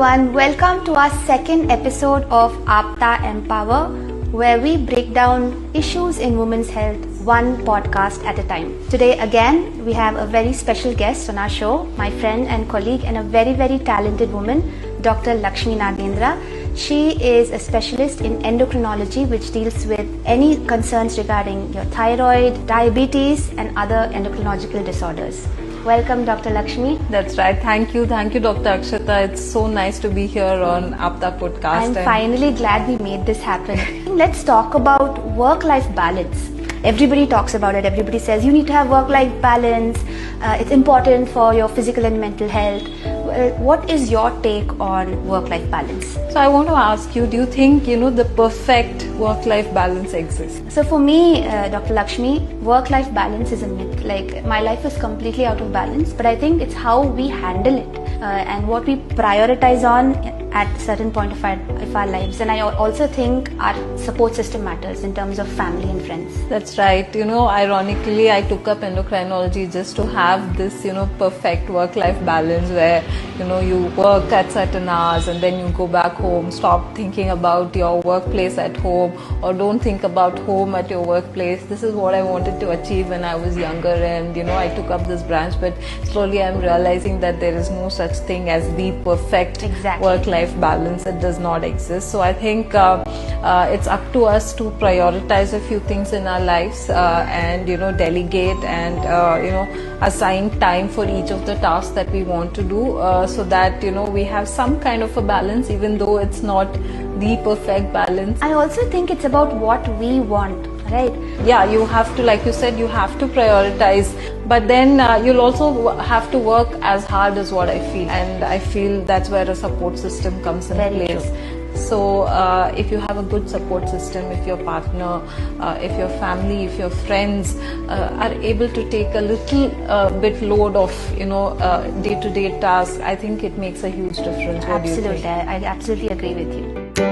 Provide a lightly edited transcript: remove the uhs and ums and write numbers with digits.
everyone, welcome to our second episode of Aapta Empower, where we break down issues in women's health one podcast at a time. Today again, we have a very special guest on our show, my friend and colleague and a very talented woman, Dr. Lakshmi Nagendra. She is a specialist in endocrinology, which deals with any concerns regarding your thyroid, diabetes and other endocrinological disorders. Welcome, Dr. Lakshmi. That's right. Thank you, Dr. Akshata. It's so nice to be here on Aapta podcast. I'm finally glad we made this happen. Let's talk about work-life balance. Everybody talks about it. Everybody says you need to have work-life balance. It's important for your physical and mental health. What is your take on work-life balance? So I want to ask you, do you think, the perfect work-life balance exists? So for me, Dr. Lakshmi, work-life balance is a myth. Like, my life is completely out of balance, but I think it's how we handle it and what we prioritize on at a certain point of our lives. And I also think our support system matters in terms of family and friends. That's right. Ironically, I took up endocrinology just to have this, perfect work-life balance where, you work at certain hours and then you go back home, stop thinking about your workplace at home or don't think about home at your workplace. This is what I wanted to achieve when I was younger and, I took up this branch, but slowly I'm realizing that there is no such thing as the perfect work-life balance. It does not exist. So I think it's up to us to prioritize a few things in our lives and delegate and assign time for each of the tasks that we want to do so that we have some kind of a balance, even though it's not the perfect balance. I also think it's about what we want, right? Yeah, you have to, like you said, you have to prioritize, but then you'll also have to work as hard as what I feel, and I feel that's where a support system comes in place. So if you have a good support system, if your partner, if your family, if your friends are able to take a little bit load of day-to-day tasks, I think it makes a huge difference. Absolutely, I absolutely agree with you.